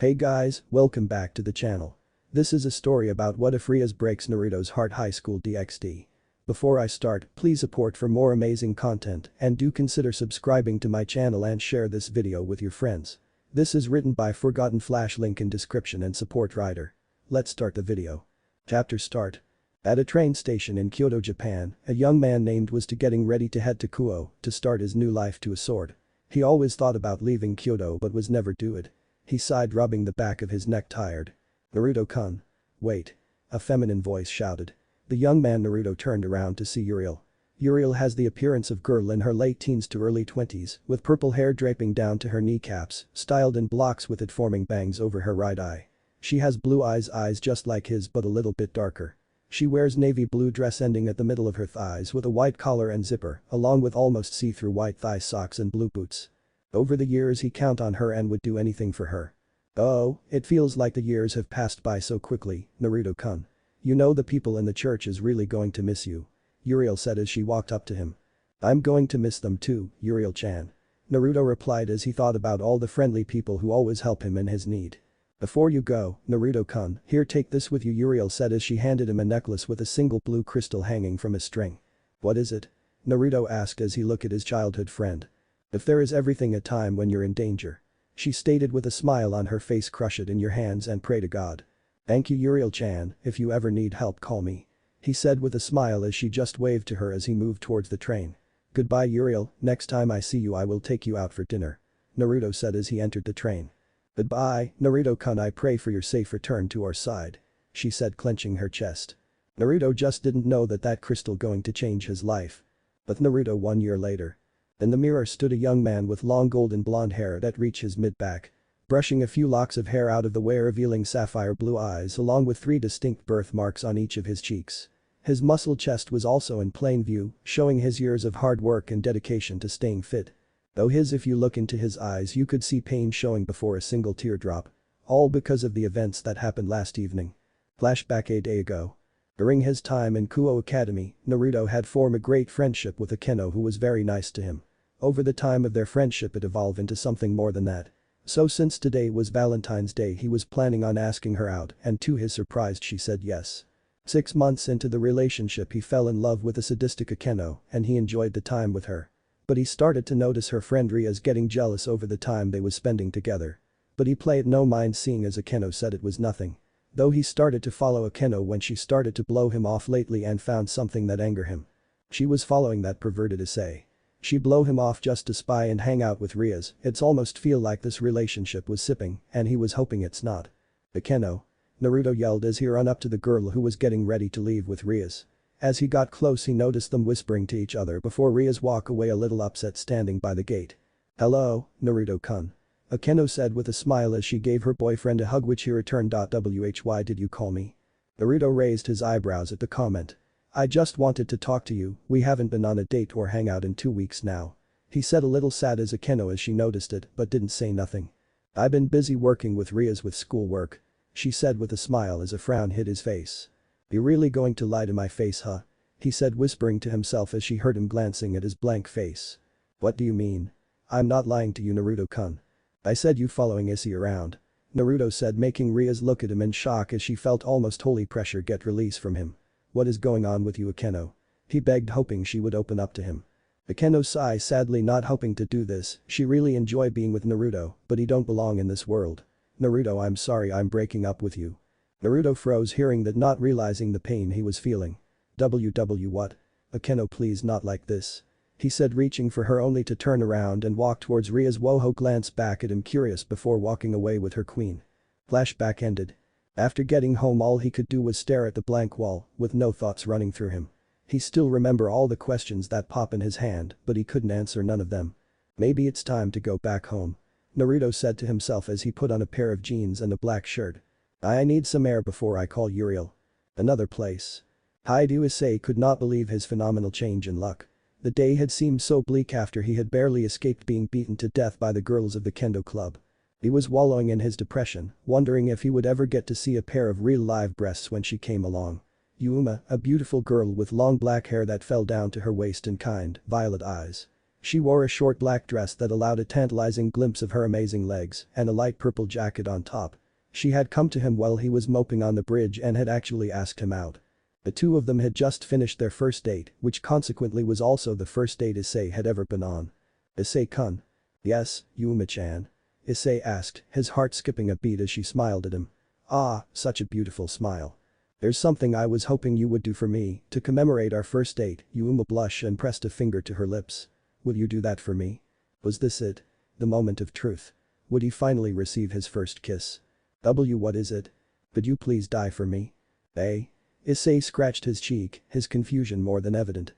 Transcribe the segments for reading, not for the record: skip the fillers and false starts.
Hey guys, welcome back to the channel. This is a story about what if Rias breaks Naruto's heart high school DxD. Before I start, please support for more amazing content and do consider subscribing to my channel and share this video with your friends. This is written by Forgotten Flash, link in description and support writer. Let's start the video. Chapter start. At a train station in Kyoto, Japan, a young man named was getting ready to head to Kuoh to start his new life to a sword. He always thought about leaving Kyoto but was never do it. He sighed, rubbing the back of his neck, tired. Naruto-kun. Wait. A feminine voice shouted. The young man Naruto turned around to see Uriel. Uriel has the appearance of girl in her late teens to early 20s, with purple hair draping down to her kneecaps, styled in blocks with it forming bangs over her right eye. She has blue eyes just like his but a little bit darker. She wears navy blue dress ending at the middle of her thighs with a white collar and zipper, along with almost see-through white thigh socks and blue boots. Over the years he count on her and would do anything for her. Oh, it feels like the years have passed by so quickly, Naruto-kun. You know the people in the church is really going to miss you. Uriel said as she walked up to him. I'm going to miss them too, Uriel-chan. Naruto replied as he thought about all the friendly people who always help him in his need. Before you go, Naruto-kun, here, take this with you, Uriel said as she handed him a necklace with a single blue crystal hanging from a string. What is it? Naruto asked as he looked at his childhood friend. If there is everything a time when you're in danger. She stated with a smile on her face, crush it in your hands and pray to God. Thank you, Uriel-chan, if you ever need help call me. He said with a smile as she just waved to her as he moved towards the train. Goodbye, Uriel, next time I see you I will take you out for dinner. Naruto said as he entered the train. Goodbye, Naruto-kun, I pray for your safe return to our side. She said, clenching her chest. Naruto just didn't know that crystal going to change his life. But Naruto 1 year later. In the mirror stood a young man with long golden blonde hair that reached his mid-back. Brushing a few locks of hair out of the way, revealing sapphire blue eyes along with 3 distinct birthmarks on each of his cheeks. His muscled chest was also in plain view, showing his years of hard work and dedication to staying fit. Though if you look into his eyes you could see pain showing before a single teardrop. All because of the events that happened last evening. Flashback a day ago. During his time in Kuoh Academy, Naruto had formed a great friendship with a Keno who was very nice to him. Over the time of their friendship it evolved into something more than that. So since today was Valentine's Day he was planning on asking her out and to his surprise she said yes. 6 months into the relationship he fell in love with a sadistic Akeno and he enjoyed the time with her. But he started to notice her friend Rias getting jealous over the time they was spending together. But he played no mind seeing as Akeno said it was nothing. Though he started to follow Akeno when she started to blow him off lately and found something that angered him. She was following that perverted essay. She blow him off just to spy and hang out with Rias, it's almost feel like this relationship was sipping and he was hoping it's not. Akeno. Naruto yelled as he ran up to the girl who was getting ready to leave with Rias. As he got close he noticed them whispering to each other before Rias walked away a little upset standing by the gate. Hello, Naruto-kun. Akeno said with a smile as she gave her boyfriend a hug which he returned. Why did you call me? Naruto raised his eyebrows at the comment. I just wanted to talk to you, we haven't been on a date or hangout in 2 weeks now. He said a little sad as Akeno as she noticed it but didn't say nothing. I've been busy working with Rias with schoolwork. She said with a smile as a frown hid his face. You really going to lie to my face, huh? He said, whispering to himself as she heard him glancing at his blank face. What do you mean? I'm not lying to you, Naruto-kun. I said you following Issy around. Naruto said, making Rias look at him in shock as she felt almost holy pressure get released from him. What is going on with you, Akeno? He begged, hoping she would open up to him. Akeno sighed sadly, not hoping to do this, she really enjoy being with Naruto but he don't belong in this world. Naruto, I'm sorry I'm breaking up with you. Naruto froze hearing that, not realizing the pain he was feeling. What? Akeno, please not like this. He said, reaching for her only to turn around and walk towards Rias. Woho glanced back at him curious before walking away with her queen. Flashback ended. After getting home all he could do was stare at the blank wall with no thoughts running through him. He still remember all the questions that pop in his hand but he couldn't answer none of them. Maybe it's time to go back home. Naruto said to himself as he put on a pair of jeans and a black shirt. I need some air before I call Uriel. Another place. Hide-Usei could not believe his phenomenal change in luck. The day had seemed so bleak after he had barely escaped being beaten to death by the girls of the Kendo club. He was wallowing in his depression, wondering if he would ever get to see a pair of real live breasts when she came along. Yuma, a beautiful girl with long black hair that fell down to her waist and kind, violet eyes. She wore a short black dress that allowed a tantalizing glimpse of her amazing legs and a light purple jacket on top. She had come to him while he was moping on the bridge and had actually asked him out. The two of them had just finished their first date, which consequently was also the first date Issei had ever been on. Issei-kun. Yes, Yuma-chan. Issei asked, his heart skipping a beat as she smiled at him. Ah, such a beautiful smile. There's something I was hoping you would do for me to commemorate our first date. Yuma blushed and pressed a finger to her lips. Would you do that for me? Was this it? The moment of truth? Would he finally receive his first kiss? What is it? Could you please die for me? Eh? Issei scratched his cheek, his confusion more than evident.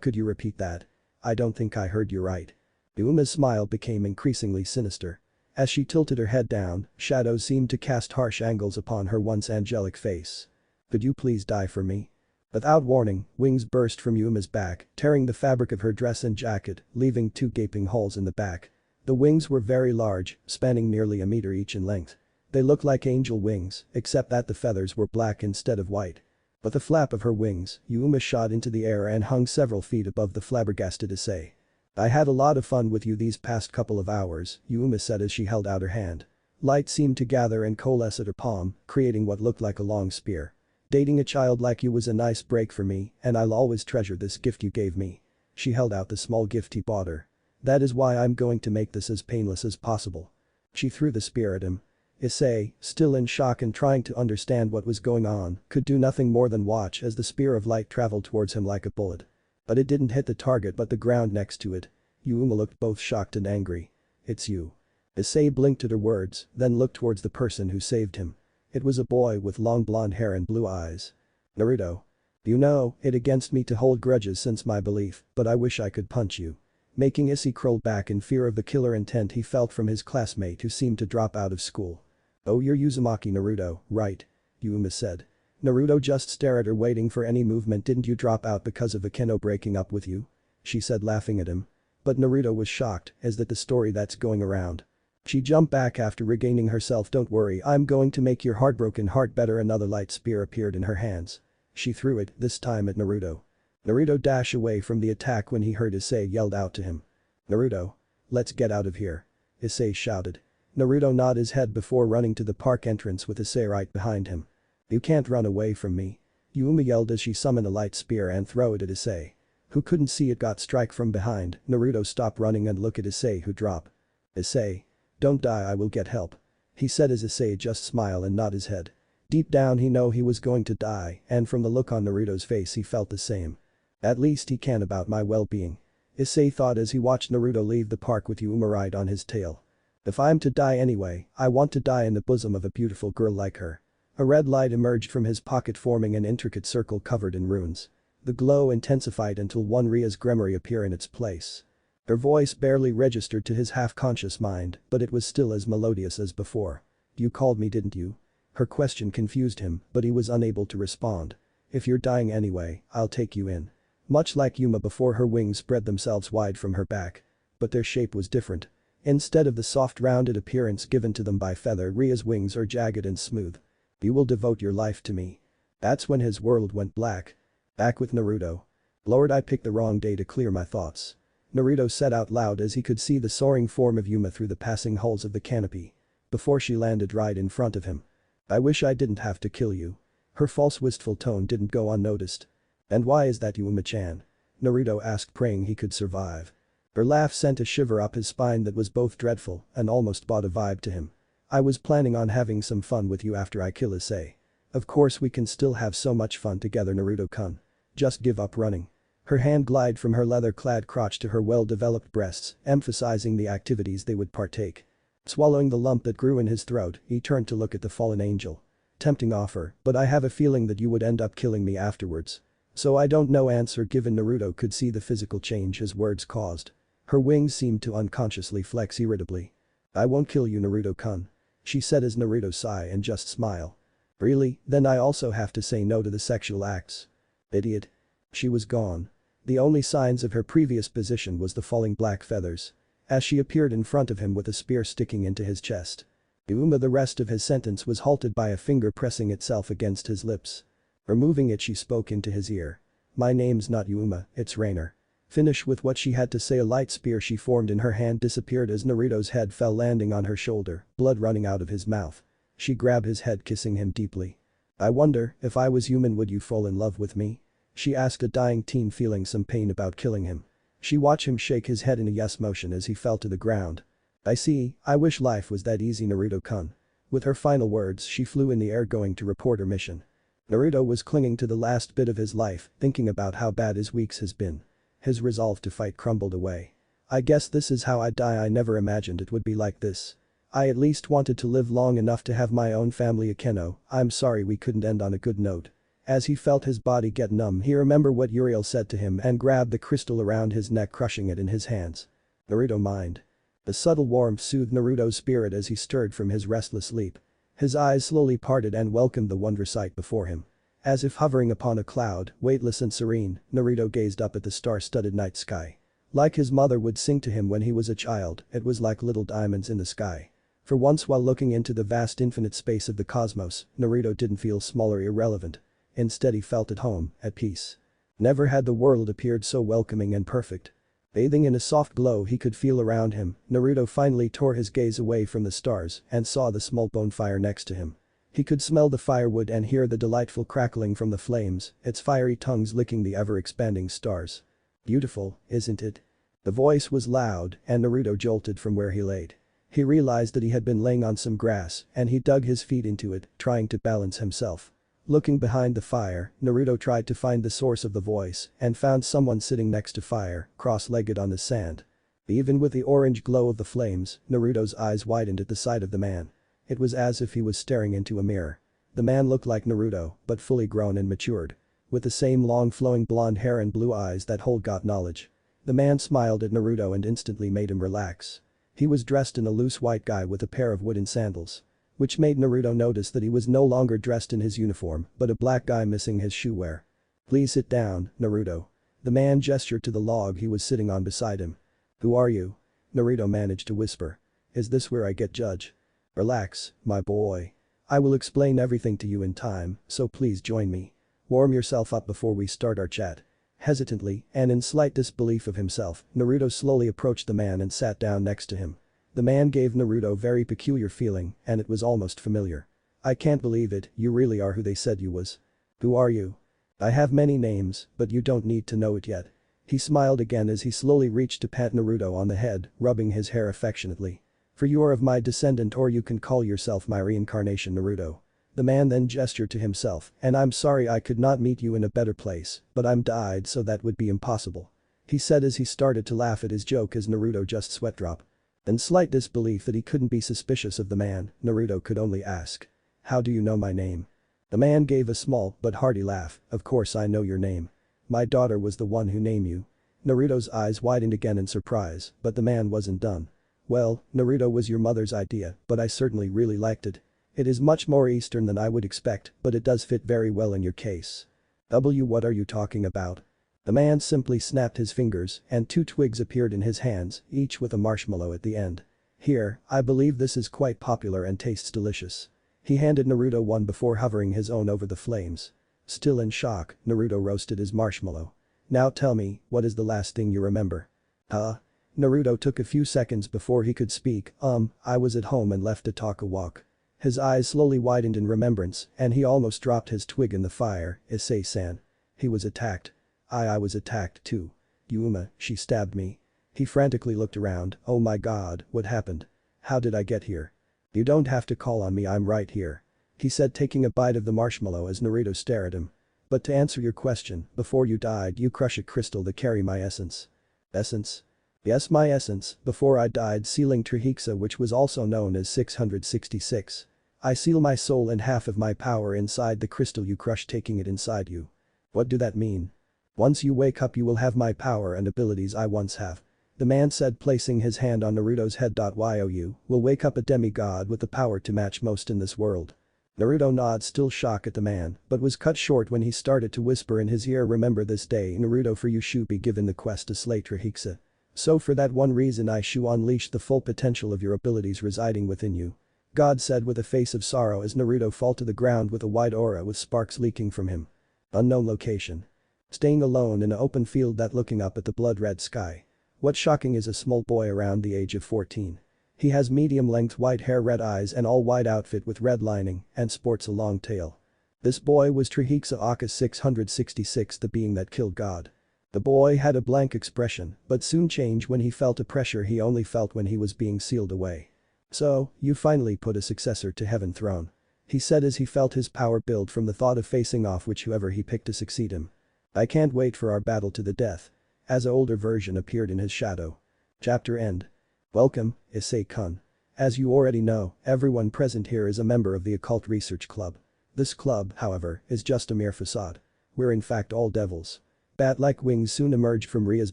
Could you repeat that? I don't think I heard you right. Yuma's smile became increasingly sinister. As she tilted her head down, shadows seemed to cast harsh angles upon her once angelic face. Could you please die for me? Without warning, wings burst from Yuma's back, tearing the fabric of her dress and jacket, leaving two gaping holes in the back. The wings were very large, spanning nearly a meter each in length. They looked like angel wings, except that the feathers were black instead of white. With the flap of her wings, Yuma shot into the air and hung several feet above the flabbergasted Issei. I had a lot of fun with you these past couple of hours, Yuma said as she held out her hand. Light seemed to gather and coalesce at her palm, creating what looked like a long spear. Dating a child like you was a nice break for me, and I'll always treasure this gift you gave me. She held out the small gift he bought her. That is why I'm going to make this as painless as possible. She threw the spear at him. Issei, still in shock and trying to understand what was going on, could do nothing more than watch as the spear of light traveled towards him like a bullet. But it didn't hit the target but the ground next to it. Yuma looked both shocked and angry. It's you. Issei blinked at her words, then looked towards the person who saved him. It was a boy with long blonde hair and blue eyes. Naruto. You know, it against me to hold grudges since my belief, but I wish I could punch you. Making Issei crawl back in fear of the killer intent he felt from his classmate who seemed to drop out of school. Oh, you're Uzumaki Naruto, right? Yuma said. Naruto just stared at her waiting for any movement. Didn't you drop out because of Akeno breaking up with you? She said laughing at him. But Naruto was shocked, as that the story that's going around. She jumped back after regaining herself. Don't worry, I'm going to make your heartbroken heart better. Another light spear appeared in her hands. She threw it, this time at Naruto. Naruto dashed away from the attack when he heard Issei yelled out to him. Naruto. Let's get out of here. Issei shouted. Naruto nodded his head before running to the park entrance with Issei right behind him. You can't run away from me. Yuma yelled as she summoned a light spear and threw it at Issei. Who couldn't see it got struck from behind. Naruto stopped running and looked at Issei who dropped. Issei. Don't die, I will get help. He said as Issei just smiled and nodded his head. Deep down he knew he was going to die, and from the look on Naruto's face he felt the same. At least he can about my well-being. Issei thought as he watched Naruto leave the park with Yuma right on his tail. If I'm to die anyway, I want to die in the bosom of a beautiful girl like her. A red light emerged from his pocket forming an intricate circle covered in runes. The glow intensified until one Rias grimoire appeared in its place. Her voice barely registered to his half-conscious mind, but it was still as melodious as before. You called me, didn't you? Her question confused him, but he was unable to respond. If you're dying anyway, I'll take you in. Much like Yuma before, her wings spread themselves wide from her back. But their shape was different. Instead of the soft rounded appearance given to them by feather, Ria's wings are jagged and smooth. You will devote your life to me. That's when his world went black. Back with Naruto. Lord, I picked the wrong day to clear my thoughts. Naruto said out loud as he could see the soaring form of Yuma through the passing holes of the canopy. Before she landed right in front of him. I wish I didn't have to kill you. Her false wistful tone didn't go unnoticed. And why is that, Yuma-chan? Naruto asked, praying he could survive. Her laugh sent a shiver up his spine that was both dreadful and almost brought a vibe to him. I was planning on having some fun with you after I kill Issei. Of course we can still have so much fun together, Naruto-kun. Just give up running. Her hand glided from her leather-clad crotch to her well-developed breasts, emphasizing the activities they would partake. Swallowing the lump that grew in his throat, he turned to look at the fallen angel. Tempting offer, but I have a feeling that you would end up killing me afterwards. So I don't know, answer given. Naruto could see the physical change his words caused. Her wings seemed to unconsciously flex irritably. I won't kill you, Naruto-kun. She said as Naruto sighed and just smiled. Really, then I also have to say no to the sexual acts. Idiot. She was gone. The only signs of her previous position was the falling black feathers. As she appeared in front of him with a spear sticking into his chest. Yuma, the rest of his sentence was halted by a finger pressing itself against his lips. Removing it, she spoke into his ear. My name's not Yuma, it's Raynare. Finish with what she had to say. A light spear she formed in her hand disappeared as Naruto's head fell, landing on her shoulder, blood running out of his mouth. She grabbed his head, kissing him deeply. "I wonder, if I was human, would you fall in love with me?" she asked a dying teen feeling some pain about killing him. She watched him shake his head in a yes motion as he fell to the ground. "I see, I wish life was that easy, Naruto-kun." With her final words, she flew in the air, going to report her mission. Naruto was clinging to the last bit of his life, thinking about how bad his weeks has been. His resolve to fight crumbled away. "I guess this is how I die. I never imagined it would be like this. I at least wanted to live long enough to have my own family. Akeno, I'm sorry we couldn't end on a good note." As he felt his body get numb, he remembered what Uriel said to him and grabbed the crystal around his neck, crushing it in his hands. Naruto mind. The subtle warmth soothed Naruto's spirit as he stirred from his restless sleep. His eyes slowly parted and welcomed the wondrous sight before him. As if hovering upon a cloud, weightless and serene, Naruto gazed up at the star-studded night sky. Like his mother would sing to him when he was a child, it was like little diamonds in the sky. For once, while looking into the vast infinite space of the cosmos, Naruto didn't feel small or irrelevant. Instead, he felt at home, at peace. Never had the world appeared so welcoming and perfect. Bathing in a soft glow he could feel around him, Naruto finally tore his gaze away from the stars and saw the small bonfire next to him. He could smell the firewood and hear the delightful crackling from the flames, its fiery tongues licking the ever-expanding stars. "Beautiful, isn't it?" The voice was loud, and Naruto jolted from where he laid. He realized that he had been laying on some grass, and he dug his feet into it, trying to balance himself. Looking behind the fire, Naruto tried to find the source of the voice and found someone sitting next to fire, cross-legged on the sand. Even with the orange glow of the flames, Naruto's eyes widened at the sight of the man. It was as if he was staring into a mirror. The man looked like Naruto, but fully grown and matured. With the same long flowing blonde hair and blue eyes that hold God knowledge. The man smiled at Naruto and instantly made him relax. He was dressed in a loose white guy with a pair of wooden sandals. Which made Naruto notice that he was no longer dressed in his uniform, but a black guy missing his shoe wear. "Please sit down, Naruto." The man gestured to the log he was sitting on beside him. "Who are you?" Naruto managed to whisper. "Is this where I get judged?" "Relax, my boy. I will explain everything to you in time, so please join me. Warm yourself up before we start our chat." Hesitantly, and in slight disbelief of himself, Naruto slowly approached the man and sat down next to him. The man gave Naruto a very peculiar feeling, and it was almost familiar. "I can't believe it, you really are who they said you was. Who are you?" "I have many names, but you don't need to know it yet." He smiled again as he slowly reached to pat Naruto on the head, rubbing his hair affectionately. "For you are of my descendant, or you can call yourself my reincarnation, Naruto." The man then gestured to himself, "And I'm sorry I could not meet you in a better place, but I'm died, so that would be impossible." He said as he started to laugh at his joke as Naruto just sweat drop. In slight disbelief that he couldn't be suspicious of the man, Naruto could only ask. "How do you know my name?" The man gave a small but hearty laugh. "Of course I know your name. My daughter was the one who named you." Naruto's eyes widened again in surprise, but the man wasn't done. "Well, Naruto was your mother's idea, but I certainly really liked it. It is much more Eastern than I would expect, but it does fit very well in your case." What are you talking about?" The man simply snapped his fingers and 2 twigs appeared in his hands, each with a marshmallow at the end. "Here, I believe this is quite popular and tastes delicious." He handed Naruto one before hovering his own over the flames. Still in shock, Naruto roasted his marshmallow. "Now tell me, what is the last thing you remember?" "Huh?" Naruto took a few seconds before he could speak. I was at home and left to take a walk." His eyes slowly widened in remembrance, and he almost dropped his twig in the fire. "Issei-san. He was attacked. I was attacked too. Yuma, she stabbed me." He frantically looked around. "Oh my god, what happened? How did I get here?" "You don't have to call on me, I'm right here," he said, taking a bite of the marshmallow as Naruto stared at him. "But to answer your question, before you died you crush a crystal to carry my essence." "Essence?" "Yes, my essence, before I died, sealing Trihexa, which was also known as 666. I seal my soul and half of my power inside the crystal you crush, taking it inside you." "What do that mean?" "Once you wake up you will have my power and abilities I once have," the man said, placing his hand on Naruto's head. "You will wake up a demigod with the power to match most in this world." Naruto nodded, still shocked at the man, but was cut short when he started to whisper in his ear, "Remember this day, Naruto, for you should be given the quest to slay Trihexa. So for that one reason I shall unleash the full potential of your abilities residing within you." God said with a face of sorrow as Naruto fell to the ground with a white aura with sparks leaking from him. Unknown location. Staying alone in an open field that looking up at the blood-red sky. What's shocking is a small boy around the age of 14. He has medium-length white hair, red eyes and all-white outfit with red lining and sports a long tail. This boy was Trihiksa Aka 666, the being that killed God. The boy had a blank expression but soon changed when he felt a pressure he only felt when he was being sealed away. "So, you finally put a successor to Heaven Throne," he said as he felt his power build from the thought of facing off whoever he picked to succeed him. "I can't wait for our battle to the death," as an older version appeared in his shadow. Chapter end. Welcome, Issei-kun. As you already know, everyone present here is a member of the Occult Research Club. This club, however, is just a mere facade. We're in fact all devils. Bat-like wings soon emerged from Ria's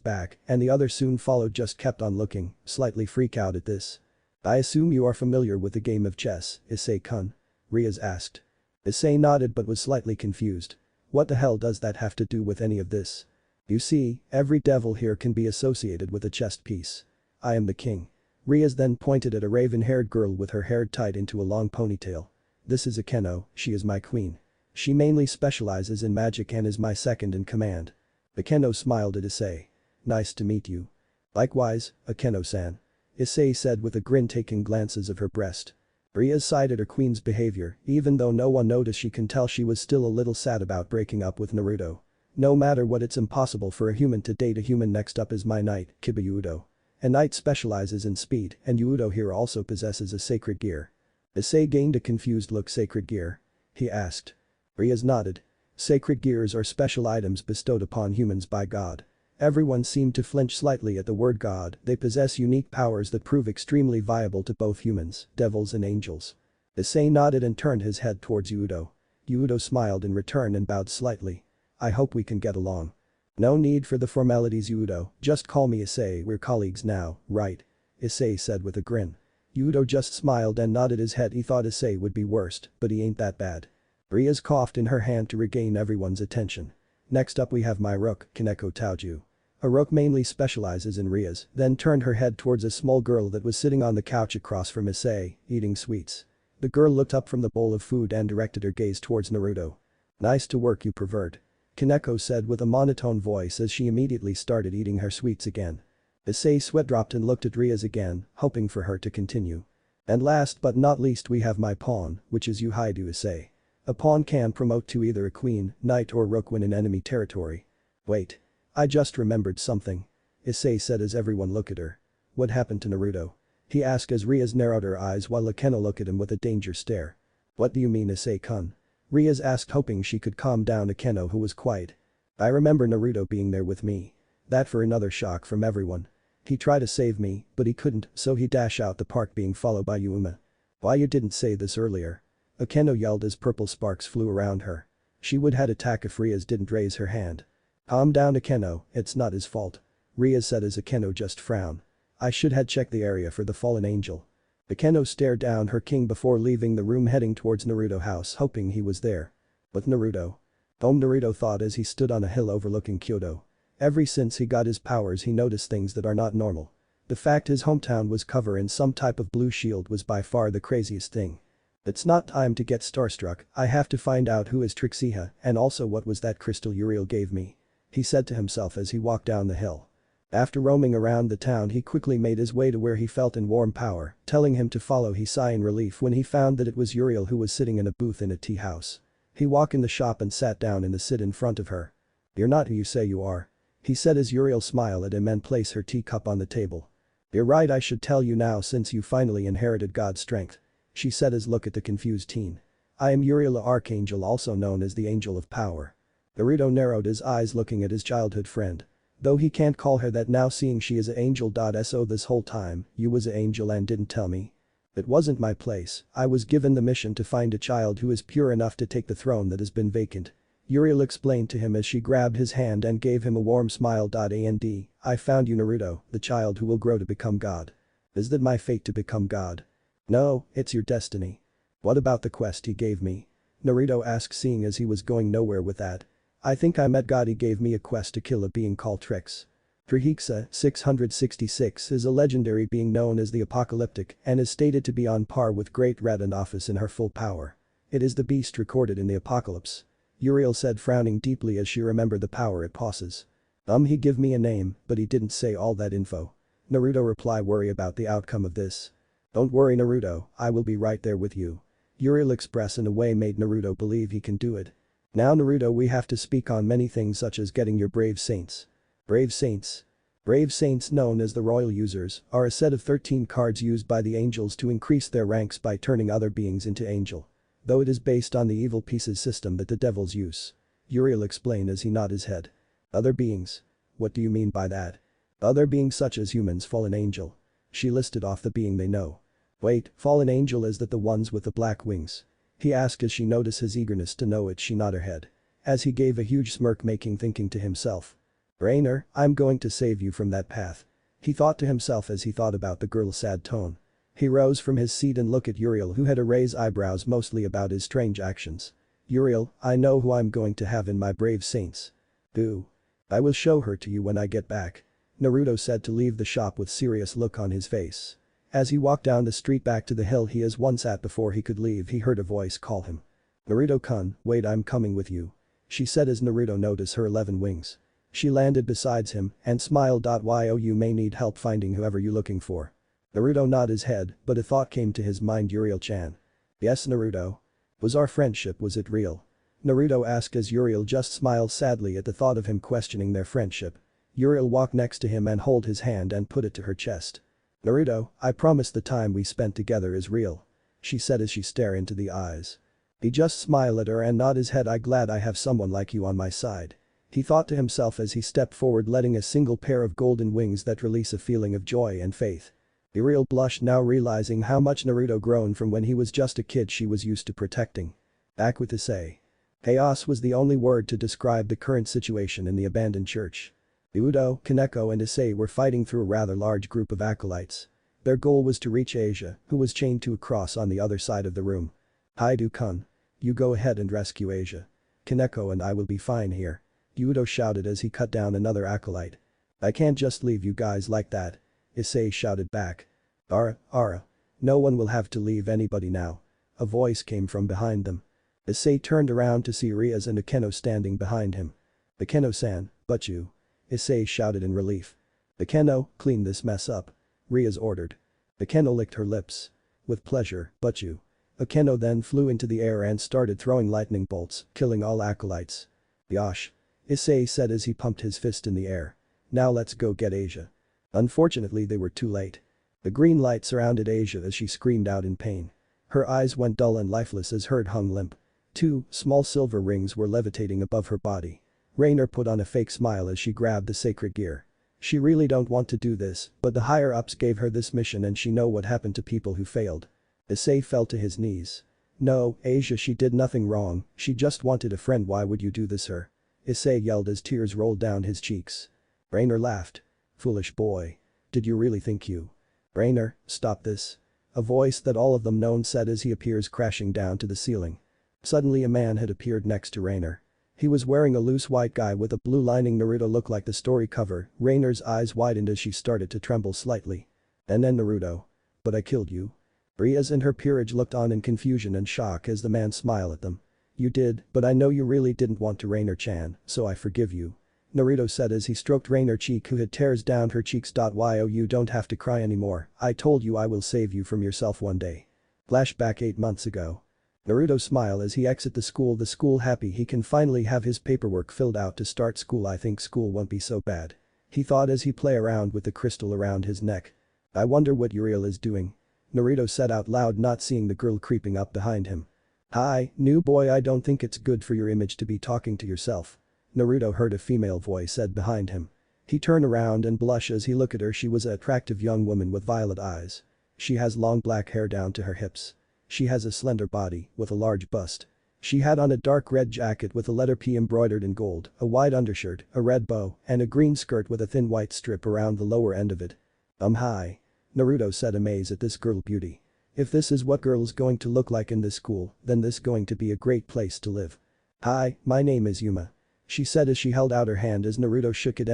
back and the other soon followed, just kept on looking, slightly freak out at this. "I assume you are familiar with the game of chess, Issei-kun?" Rias asked. Issei nodded but was slightly confused. What the hell does that have to do with any of this? "You see, every devil here can be associated with a chess piece. I am the king." Rias then pointed at a raven-haired girl with her hair tied into a long ponytail. "This is Akeno, she is my queen. She mainly specializes in magic and is my second in command." Akeno smiled at Issei. "Nice to meet you." "Likewise, Akeno-san," Issei said with a grin, taking glances of her breast. Rias sighed at her queen's behavior, even though no one noticed. She can tell she was still a little sad about breaking up with Naruto. "No matter what, it's impossible for a human to date a human. Next up is my knight, Kiba. A knight specializes in speed and Yudo here also possesses a sacred gear." Issei gained a confused look. "Sacred gear?" he asked. Rias nodded. "Sacred gears are special items bestowed upon humans by God." Everyone seemed to flinch slightly at the word God. They possess unique powers that prove extremely viable to both humans, devils and angels. Issei nodded and turned his head towards Yudo. Yudo smiled in return and bowed slightly. "I hope we can get along." "No need for the formalities, Yudo, just call me Issei. We're colleagues now, right?" Issei said with a grin. Yudo just smiled and nodded his head. He thought Issei would be worst, but he ain't that bad. Rias coughed in her hand to regain everyone's attention. "Next up we have my rook, Kaneko Taoju." A rook mainly specializes in Rias, then turned her head towards a small girl that was sitting on the couch across from Issei, eating sweets. The girl looked up from the bowl of food and directed her gaze towards Naruto. "Nice to work, you pervert," Kaneko said with a monotone voice as she immediately started eating her sweets again. Issei sweat dropped and looked at Rias again, hoping for her to continue. "And last but not least we have my pawn, which is Yuhaidu Issei. A pawn can promote to either a queen, knight or rook when in enemy territory." "Wait. I just remembered something," Issei said as everyone looked at her. "What happened to Naruto?" he asked as Rias narrowed her eyes while Akeno looked at him with a danger stare. "What do you mean, Issei-kun?" Rias asked, hoping she could calm down Akeno, who was quiet. "I remember Naruto being there with me." That for another shock from everyone. "He tried to save me, but he couldn't, so he dashed out the park being followed by Yuma." "Why you didn't say this earlier?" Akeno yelled as purple sparks flew around her. She would had attack if Rias didn't raise her hand. "Calm down, Akeno, it's not his fault," Rias said as Akeno just frowned. "I should had checked the area for the fallen angel." Akeno stared down her king before leaving the room, heading towards Naruto house, hoping he was there. But Naruto? Naruto thought as he stood on a hill overlooking Kyoto. Ever since he got his powers he noticed things that are not normal. The fact his hometown was covered in some type of blue shield was by far the craziest thing. "It's not time to get starstruck, I have to find out who is Trixieha and also what was that crystal Uriel gave me," he said to himself as he walked down the hill. After roaming around the town he quickly made his way to where he felt in warm power, telling him to follow. He sighed in relief when he found that it was Uriel who was sitting in a booth in a tea house. He walked in the shop and sat down in the sit in front of her. "You're not who you say you are," he said as Uriel smiled at him and placed her teacup on the table. "You're right, I should tell you now since you finally inherited God's strength," she said as look at the confused teen. "I am Uriel, the Archangel, also known as the Angel of Power." Naruto narrowed his eyes looking at his childhood friend. Though he can't call her that now, seeing she is an angel. So this whole time, you was an angel and didn't tell me? "It wasn't my place, I was given the mission to find a child who is pure enough to take the throne that has been vacant," Uriel explained to him as she grabbed his hand and gave him a warm smile. "And I found you, Naruto, the child who will grow to become God." "Is that my fate to become God?" "No, it's your destiny." "What about the quest he gave me?" Naruto asked, seeing as he was going nowhere with that. "I think I met God, he gave me a quest to kill a being called Trix." Trihiksa 666 is a legendary being known as the Apocalyptic and is stated to be on par with Great Red and Office in her full power. It is the beast recorded in the Apocalypse. Uriel said, frowning deeply as she remembered the power it possesses. He give me a name, but he didn't say all that info. Naruto reply, worry about the outcome of this. Don't worry Naruto, I will be right there with you. Uriel express in a way made Naruto believe he can do it. Now Naruto, we have to speak on many things such as getting your brave saints. Brave saints. Brave saints, known as the royal users, are a set of 13 cards used by the angels to increase their ranks by turning other beings into angel. Though it is based on the evil pieces system that the devils use. Uriel explained as he nodded his head. Other beings? What do you mean by that? Other beings such as humans, fallen angel. She listed off the being they know. Wait, fallen angel, is that the ones with the black wings? He asked as she noticed his eagerness to know it. She nodded her head. As he gave a huge smirk, making thinking to himself. Raynare, I'm going to save you from that path. He thought to himself as he thought about the girl's sad tone. He rose from his seat and looked at Uriel, who had raised eyebrows mostly about his strange actions. Uriel, I know who I'm going to have in my brave saints. Boo. I will show her to you when I get back. Naruto said to leave the shop with serious look on his face. As he walked down the street back to the hill he has once at before he could leave, he heard a voice call him. Naruto-kun, wait, I'm coming with you. She said as Naruto noticed her 11 wings. She landed beside him and smiled. Yo, you may need help finding whoever you're looking for. Naruto nodded his head, but a thought came to his mind. Uriel-chan. Yes Naruto. Was our friendship, was it real? Naruto asked as Uriel just smiled sadly at the thought of him questioning their friendship. Uriel walked next to him and held his hand and put it to her chest. Naruto, I promise the time we spent together is real. She said as she stared into the eyes. He just smiled at her and nodded his head. I'm glad I have someone like you on my side. He thought to himself as he stepped forward, letting a single pair of golden wings that release a feeling of joy and faith. Uriel blushed, now realizing how much Naruto grown from when he was just a kid she was used to protecting. Back with Issei. Chaos was the only word to describe the current situation in the abandoned church. Udo, Kaneko and Issei were fighting through a rather large group of acolytes. Their goal was to reach Asia, who was chained to a cross on the other side of the room. Haidu-kun. You go ahead and rescue Asia. Kaneko and I will be fine here. Udo shouted as he cut down another acolyte. I can't just leave you guys like that. Issei shouted back. Ara. No one will have to leave anybody now. A voice came from behind them. Issei turned around to see Rias and Akeno standing behind him. Akeno-san, but you. Issei shouted in relief. Akeno, clean this mess up. Rias ordered. Akeno licked her lips. With pleasure, but you. Akeno then flew into the air and started throwing lightning bolts, killing all acolytes. Yosh. Issei said as he pumped his fist in the air. Now let's go get Asia. Unfortunately they were too late. The green light surrounded Asia as she screamed out in pain. Her eyes went dull and lifeless as her head hung limp. 2 small silver rings were levitating above her body. Raynare put on a fake smile as she grabbed the sacred gear. She really don't want to do this, but the higher-ups gave her this mission and she know what happened to people who failed. Issei fell to his knees. No, Asia, she did nothing wrong, she just wanted a friend. Why would you do this her? Issei yelled as tears rolled down his cheeks. Raynare laughed. Foolish boy. Did you really think you? Raynare, stop this. A voice that all of them known said as he appears crashing down to the ceiling. Suddenly a man had appeared next to Raynare. He was wearing a loose white guy with a blue lining. Naruto looked like the story cover. Raynare's eyes widened as she started to tremble slightly. And then Naruto. But I killed you. Rias and her peerage looked on in confusion and shock as the man smiled at them. You did, but I know you really didn't want to, Raynare-chan, so I forgive you. Naruto said as he stroked Raynare's cheek, who had tears down her cheeks. Yo, you don't have to cry anymore. I told you I will save you from yourself one day. Flashback 8 months ago. Naruto smiled as he exited the school happy he can finally have his paperwork filled out to start school. I think school won't be so bad. He thought as he played around with the crystal around his neck. I wonder what Uriel is doing. Naruto said out loud, not seeing the girl creeping up behind him. Hi, new boy, I don't think it's good for your image to be talking to yourself. Naruto heard a female voice said behind him. He turned around and blushed as he looked at her. She was an attractive young woman with violet eyes. She has long black hair down to her hips. She has a slender body with a large bust. She had on a dark red jacket with a letter P embroidered in gold, a white undershirt, a red bow, and a green skirt with a thin white strip around the lower end of it. Hi. Naruto said, amazed at this girl beauty. If this is what girls going to look like in this school, then this going to be a great place to live. Hi, my name is Yuma. She said as she held out her hand as Naruto shook it.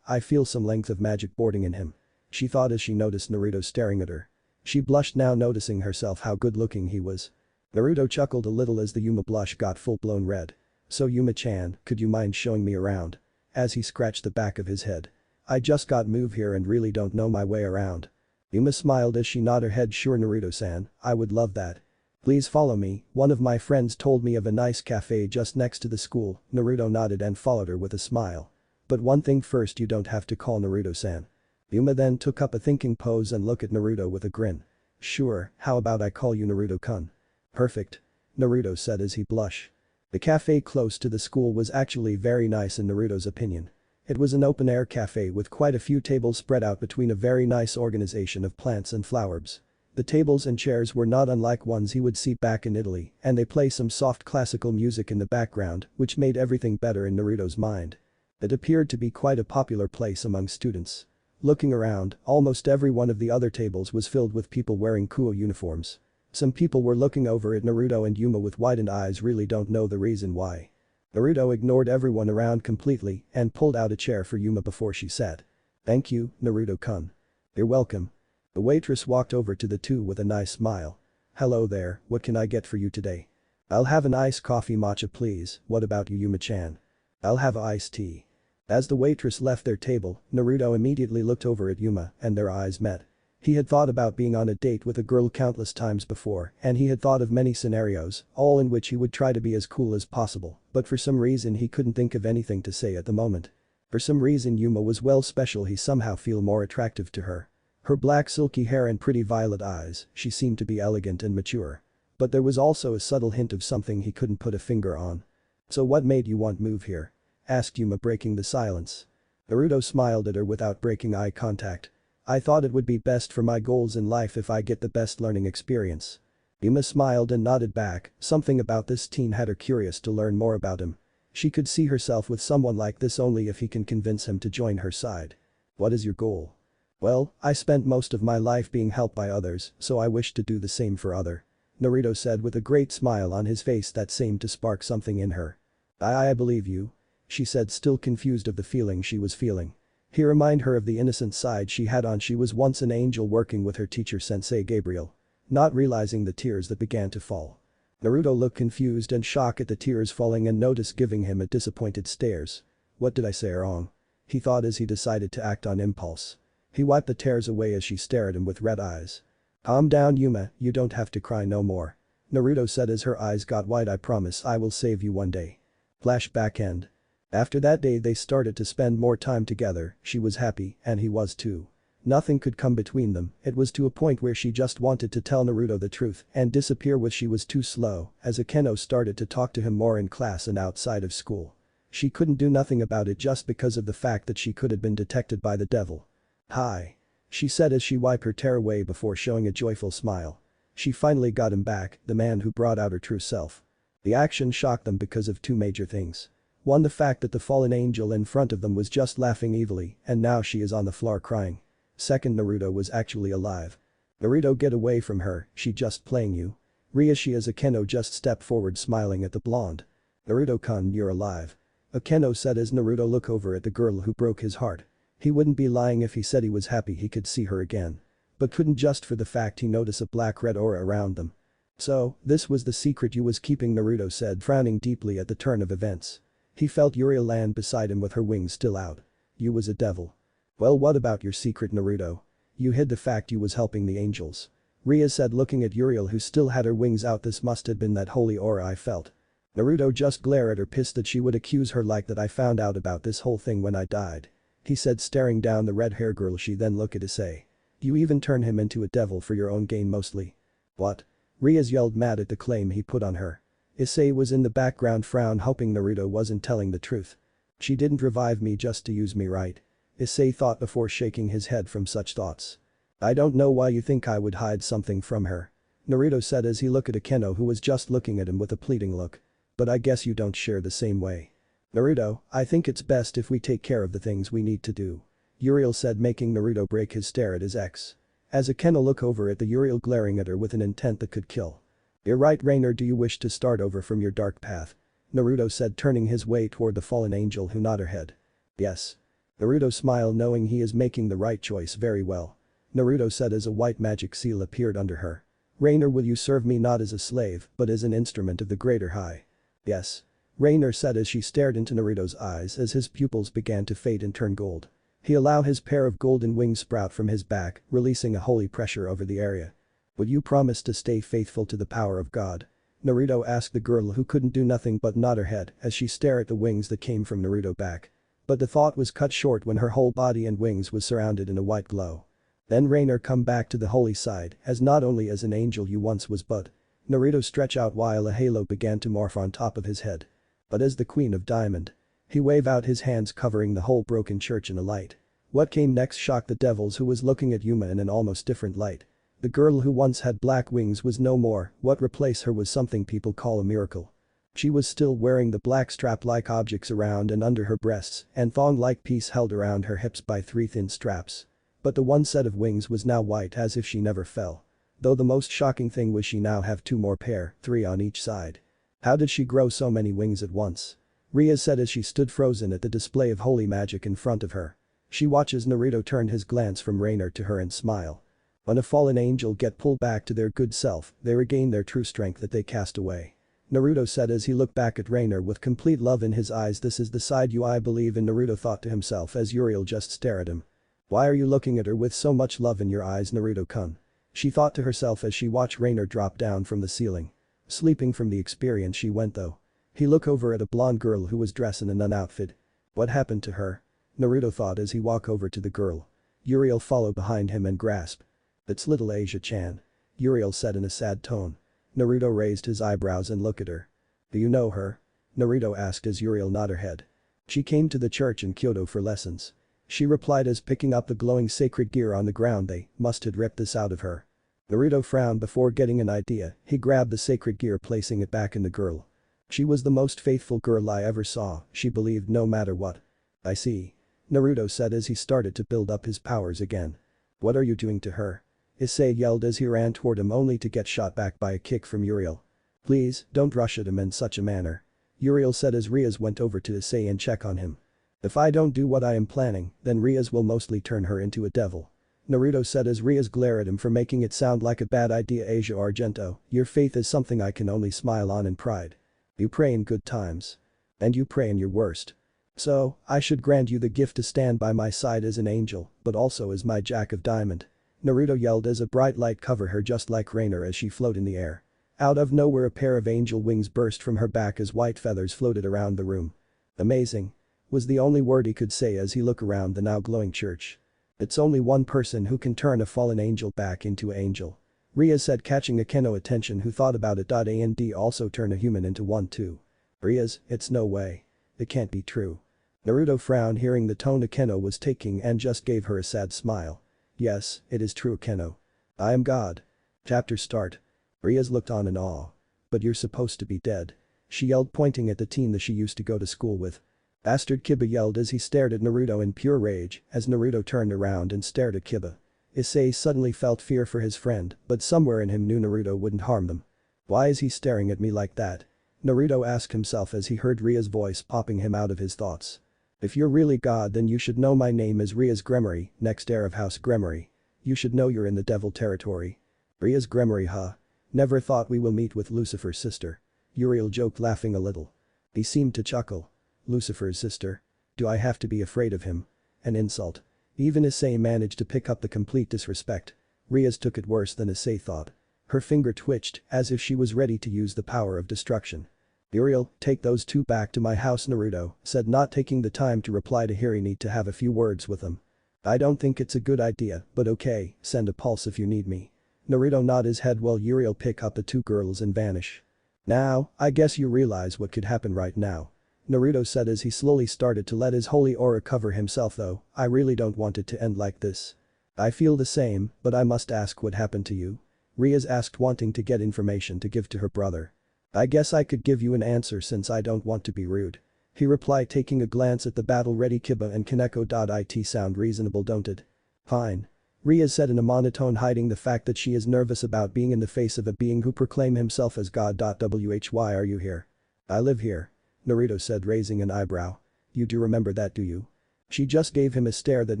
I feel some length of magic boarding in him. She thought as she noticed Naruto staring at her. She blushed now, noticing herself how good looking he was. Naruto chuckled a little as the Yuma blush got full-blown red. So Yuma-chan, could you mind showing me around? As he scratched the back of his head. I just got moved here and really don't know my way around. Yuma smiled as she nodded her head. Sure Naruto-san, I would love that. Please follow me, one of my friends told me of a nice cafe just next to the school. Naruto nodded and followed her with a smile. But one thing first, you don't have to call Naruto-san. Yuma then took up a thinking pose and looked at Naruto with a grin. Sure, how about I call you Naruto-kun? Perfect. Naruto said as he blushed. The cafe close to the school was actually very nice in Naruto's opinion. It was an open-air cafe with quite a few tables spread out between a very nice organization of plants and flowers. The tables and chairs were not unlike ones he would see back in Italy, and they play some soft classical music in the background, which made everything better in Naruto's mind. It appeared to be quite a popular place among students. Looking around, almost every one of the other tables was filled with people wearing Kuoh uniforms. Some people were looking over at Naruto and Yuma with widened eyes, really don't know the reason why. Naruto ignored everyone around completely and pulled out a chair for Yuma before she sat. Thank you, Naruto-kun. You're welcome. The waitress walked over to the two with a nice smile. Hello there, what can I get for you today? I'll have an iced coffee matcha please, what about you Yuma-chan? I'll have iced tea. As the waitress left their table, Naruto immediately looked over at Yuma and their eyes met. He had thought about being on a date with a girl countless times before, and he had thought of many scenarios, all in which he would try to be as cool as possible, but for some reason he couldn't think of anything to say at the moment. For some reason Yuma was well special, he somehow feel more attractive to her. Her black silky hair and pretty violet eyes, she seemed to be elegant and mature. But there was also a subtle hint of something he couldn't put a finger on. So what made you want move here? Asked Yuma, breaking the silence. Naruto smiled at her without breaking eye contact. I thought it would be best for my goals in life if I get the best learning experience. Yuma smiled and nodded back, something about this teen had her curious to learn more about him. She could see herself with someone like this only if he can convince him to join her side. What is your goal? Well, I spent most of my life being helped by others, so I wish to do the same for other. Naruto said with a great smile on his face that seemed to spark something in her. I believe you. She said, still confused of the feeling she was feeling. He reminded her of the innocent side she had on. She was once an angel working with her teacher Sensei Gabriel. Not realizing the tears that began to fall. Naruto looked confused and shocked at the tears falling and noticed giving him a disappointed stares. What did I say wrong? He thought as he decided to act on impulse. He wiped the tears away as she stared at him with red eyes. Calm down Yuma, you don't have to cry no more. Naruto said as her eyes got wide. I promise I will save you one day. Flashback end. After that day they started to spend more time together, she was happy and he was too. Nothing could come between them, it was to a point where she just wanted to tell Naruto the truth and disappear with she was too slow as Akeno started to talk to him more in class and outside of school. She couldn't do nothing about it just because of the fact that she could have been detected by the devil. Hi. She said as she wiped her tear away before showing a joyful smile. She finally got him back, the man who brought out her true self. The action shocked them because of two major things. One, the fact that the fallen angel in front of them was just laughing evilly and now she is on the floor crying. Second, Naruto was actually alive. Naruto, get away from her, she just playing you. Rias, she as Akeno just stepped forward smiling at the blonde. Naruto-kun, you're alive. Akeno said as Naruto looked over at the girl who broke his heart. He wouldn't be lying if he said he was happy he could see her again. But couldn't just for the fact he noticed a black-red aura around them. So, this was the secret you was keeping, Naruto said, frowning deeply at the turn of events. He felt Uriel land beside him with her wings still out. You was a devil. Well, what about your secret, Naruto? You hid the fact you was helping the angels. Rias said looking at Uriel who still had her wings out. This must have been that holy aura I felt. Naruto just glared at her, pissed that she would accuse her like that. I found out about this whole thing when I died. He said, staring down the red-haired girl. She then looked at Issei. You even turn him into a devil for your own gain mostly. What? Rias yelled, mad at the claim he put on her. Issei was in the background, frown, hoping Naruto wasn't telling the truth. She didn't revive me just to use me, right? Issei thought before shaking his head from such thoughts. I don't know why you think I would hide something from her. Naruto said as he looked at Akeno who was just looking at him with a pleading look. But I guess you don't share the same way. Naruto, I think it's best if we take care of the things we need to do. Uriel said, making Naruto break his stare at his ex. As Akeno looked over at the Uriel glaring at her with an intent that could kill. You're right, Raynare, do you wish to start over from your dark path? Naruto said, turning his way toward the fallen angel who nodded her head. Yes. Naruto smiled, knowing he is making the right choice very well. Naruto said as a white magic seal appeared under her. Raynare, will you serve me not as a slave but as an instrument of the greater high? Yes. Raynare said as she stared into Naruto's eyes as his pupils began to fade and turn gold. He allowed his pair of golden wings sprout from his back, releasing a holy pressure over the area. "Would you promise to stay faithful to the power of God?" Naruto asked the girl who couldn't do nothing but nod her head as she stared at the wings that came from Naruto's back. But the thought was cut short when her whole body and wings was surrounded in a white glow. Then Raynare come back to the holy side as not only as an angel you once was but Naruto stretch out while a halo began to morph on top of his head. But as the Queen of Diamond. He wave out his hands covering the whole broken church in a light. What came next shocked the devils who was looking at Yuma in an almost different light. The girl who once had black wings was no more, what replaced her was something people call a miracle. She was still wearing the black strap-like objects around and under her breasts and thong-like piece held around her hips by 3 thin straps. But the one set of wings was now white as if she never fell. Though the most shocking thing was she now have 2 more pair, 3 on each side. How did she grow so many wings at once? Rias said as she stood frozen at the display of holy magic in front of her. She watches Naruto turn his glance from Raynare to her and smile. When a fallen angel get pulled back to their good self, they regain their true strength that they cast away. Naruto said as he looked back at Raynare with complete love in his eyes. This is the side you I believe in, Naruto thought to himself as Uriel just stared at him. Why are you looking at her with so much love in your eyes, Naruto-kun? She thought to herself as she watched Raynare drop down from the ceiling. Sleeping from the experience she went though. He looked over at a blonde girl who was dressed in a nun outfit. What happened to her? Naruto thought as he walked over to the girl. Uriel followed behind him and grasped. It's little Asia-chan. Uriel said in a sad tone. Naruto raised his eyebrows and looked at her. Do you know her? Naruto asked as Uriel nodded her head. She came to the church in Kyoto for lessons. She replied as picking up the glowing sacred gear on the ground. They must have ripped this out of her. Naruto frowned before getting an idea. He grabbed the sacred gear, placing it back in the girl. She was the most faithful girl I ever saw, she believed no matter what. I see. Naruto said as he started to build up his powers again. What are you doing to her? Issei yelled as he ran toward him only to get shot back by a kick from Uriel. Please, don't rush at him in such a manner. Uriel said as Rias went over to Issei and check on him. If I don't do what I am planning, then Rias will mostly turn her into a devil. Naruto said as Rias glared at him for making it sound like a bad idea. Asia Argento, your faith is something I can only smile on in pride. You pray in good times. And you pray in your worst. So, I should grant you the gift to stand by my side as an angel, but also as my Jack of Diamond. Naruto yelled as a bright light covered her just like Raynare as she floated in the air. Out of nowhere a pair of angel wings burst from her back as white feathers floated around the room. Amazing. Was the only word he could say as he looked around the now glowing church. It's only one person who can turn a fallen angel back into an angel. Rias said, catching Akeno's attention, who thought about it. And also turn a human into one too. Rias, it's no way. It can't be true. Naruto frowned hearing the tone Akeno was taking and just gave her a sad smile. Yes, it is true, Akeno. I am God. Chapter start. Rias looked on in awe. But you're supposed to be dead. She yelled, pointing at the teen that she used to go to school with. Bastard, Kiba yelled as he stared at Naruto in pure rage as Naruto turned around and stared at Kiba. Issei suddenly felt fear for his friend, but somewhere in him knew Naruto wouldn't harm them. Why is he staring at me like that? Naruto asked himself as he heard Ria's voice popping him out of his thoughts. If you're really God, then you should know my name is Rias Gremory, next heir of House Gremory. You should know you're in the devil territory. Rias Gremory, huh? Never thought we will meet with Lucifer's sister. Uriel joked, laughing a little. He seemed to chuckle. Lucifer's sister? Do I have to be afraid of him? An insult. Even Issei managed to pick up the complete disrespect. Rias took it worse than Issei thought. Her finger twitched as if she was ready to use the power of destruction. Uriel, take those two back to my house, Naruto said, not taking the time to reply to Hiri. Need to have a few words with them. I don't think it's a good idea, but okay, send a pulse if you need me. Naruto nodded his head while Uriel picked up the two girls and vanished. Now, I guess you realize what could happen right now. Naruto said as he slowly started to let his holy aura cover himself. Though, I really don't want it to end like this. I feel the same, but I must ask, what happened to you? Rias asked, wanting to get information to give to her brother. I guess I could give you an answer since I don't want to be rude. He replied, taking a glance at the battle-ready Kiba and Kaneko. It sound reasonable, don't it? Fine. Rias said in a monotone, hiding the fact that she is nervous about being in the face of a being who proclaimed himself as God. Why are you here? I live here. Naruto said, raising an eyebrow. You do remember that, do you? She just gave him a stare that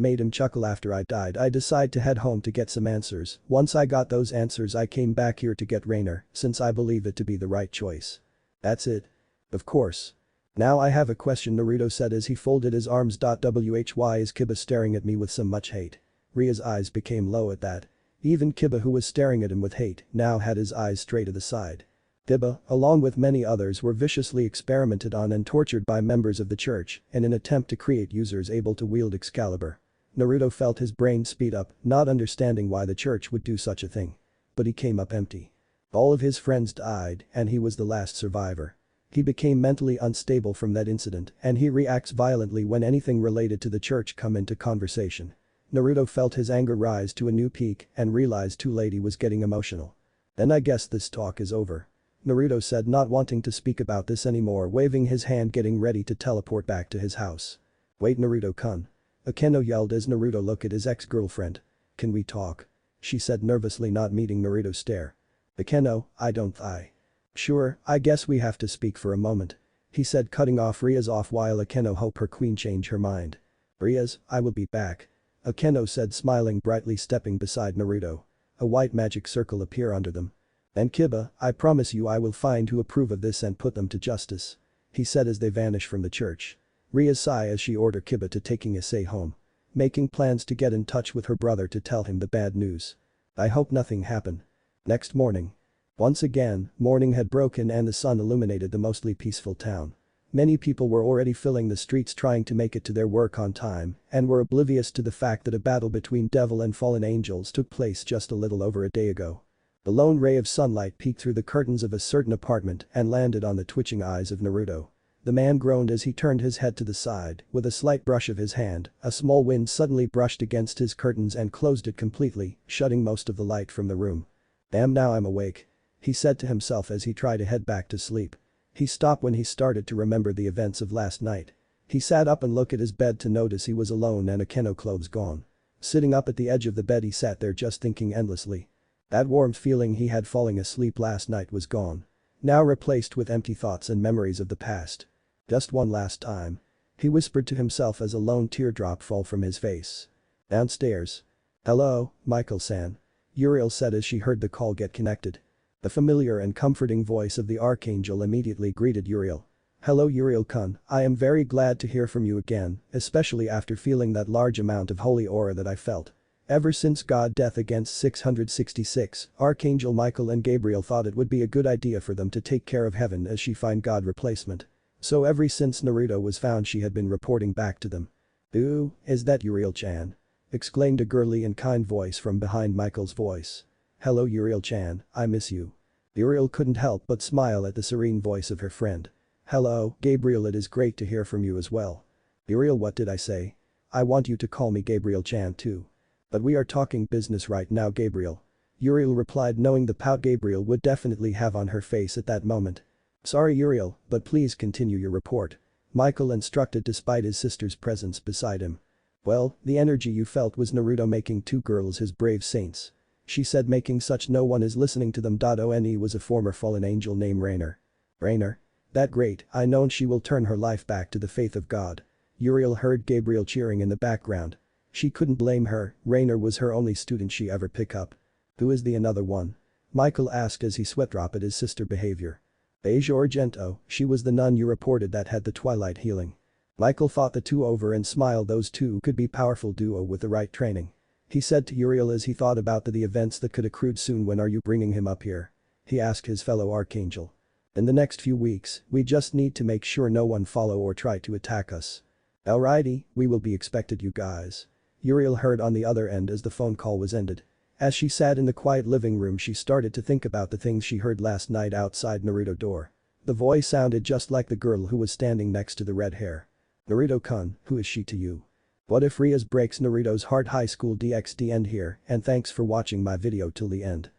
made him chuckle. After I died, I decided to head home to get some answers. Once I got those answers, I came back here to get Raynare, since I believe it to be the right choice. That's it? Of course. Now I have a question, Naruto said as he folded his arms. Why is Kiba staring at me with so much hate? Ria's eyes became low at that. Even Kiba, who was staring at him with hate, now had his eyes straight to the side. Kiba, along with many others, were viciously experimented on and tortured by members of the church in an attempt to create users able to wield Excalibur. Naruto felt his brain speed up, not understanding why the church would do such a thing. But he came up empty. All of his friends died and he was the last survivor. He became mentally unstable from that incident and he reacts violently when anything related to the church come into conversation. Naruto felt his anger rise to a new peak and realized too late he was getting emotional. Then I guess this talk is over. Naruto said, not wanting to speak about this anymore, waving his hand, getting ready to teleport back to his house. Wait, Naruto-kun. Akeno yelled as Naruto looked at his ex-girlfriend. Can we talk? She said nervously, not meeting Naruto's stare. Akeno, Sure, I guess we have to speak for a moment. He said, cutting off Rias off while Akeno hoped her queen change her mind. Rias, I will be back. Akeno said, smiling brightly, stepping beside Naruto. A white magic circle appeared under them. And Kiba, I promise you I will find who approve of this and put them to justice. He said as they vanished from the church. Rias sighed as she ordered Kiba to taking Issei home. Making plans to get in touch with her brother to tell him the bad news. I hope nothing happened. Next morning. Once again, morning had broken and the sun illuminated the mostly peaceful town. Many people were already filling the streets trying to make it to their work on time and were oblivious to the fact that a battle between devil and fallen angels took place just a little over a day ago. The lone ray of sunlight peeked through the curtains of a certain apartment and landed on the twitching eyes of Naruto. The man groaned as he turned his head to the side. With a slight brush of his hand, a small wind suddenly brushed against his curtains and closed it completely, shutting most of the light from the room. Damn, now I'm awake. He said to himself as he tried to head back to sleep. He stopped when he started to remember the events of last night. He sat up and looked at his bed to notice he was alone and Akeno clothes gone. Sitting up at the edge of the bed, he sat there just thinking endlessly. That warm feeling he had falling asleep last night was gone. Now replaced with empty thoughts and memories of the past. Just one last time. He whispered to himself as a lone teardrop fell from his face. Downstairs. Hello, Michael-san. Uriel said as she heard the call get connected. The familiar and comforting voice of the Archangel immediately greeted Uriel. Hello Uriel-kun, I am very glad to hear from you again, especially after feeling that large amount of holy aura that I felt. Ever since God death against 666, Archangel Michael and Gabriel thought it would be a good idea for them to take care of heaven as she find God replacement. So ever since Naruto was found she had been reporting back to them. Ooh, is that Uriel-chan? Exclaimed a girly and kind voice from behind Michael's voice. Hello Uriel-chan, I miss you. Uriel couldn't help but smile at the serene voice of her friend. Hello, Gabriel, it is great to hear from you as well. Uriel, what did I say? I want you to call me Gabriel-chan too. But we are talking business right now, Gabriel. Uriel replied, knowing the pout Gabriel would definitely have on her face at that moment. Sorry Uriel, but please continue your report. Michael instructed despite his sister's presence beside him. Well, the energy you felt was Naruto making two girls his brave saints. She said, making such no one is listening to them. One was a former fallen angel named Raynare. Raynare? That great, I know she will turn her life back to the faith of God. Uriel heard Gabriel cheering in the background. She couldn't blame her, Raynare was her only student she ever picked up. Who is the another one? Michael asked as he sweat-dropped at his sister's behavior. Asia Argento, she was the nun you reported that had the twilight healing. Michael thought the two over and smiled, those two could be powerful duo with the right training. He said to Uriel as he thought about the events that could accrue soon. When are you bringing him up here? He asked his fellow Archangel. In the next few weeks, we just need to make sure no one follow or try to attack us. Alrighty, we will be expected you guys. Uriel heard on the other end as the phone call was ended. As she sat in the quiet living room, she started to think about the things she heard last night outside Naruto's door. The voice sounded just like the girl who was standing next to the red hair. Naruto-kun, who is she to you? What if Rias breaks Naruto's heart? High School DxD end here, and thanks for watching my video till the end.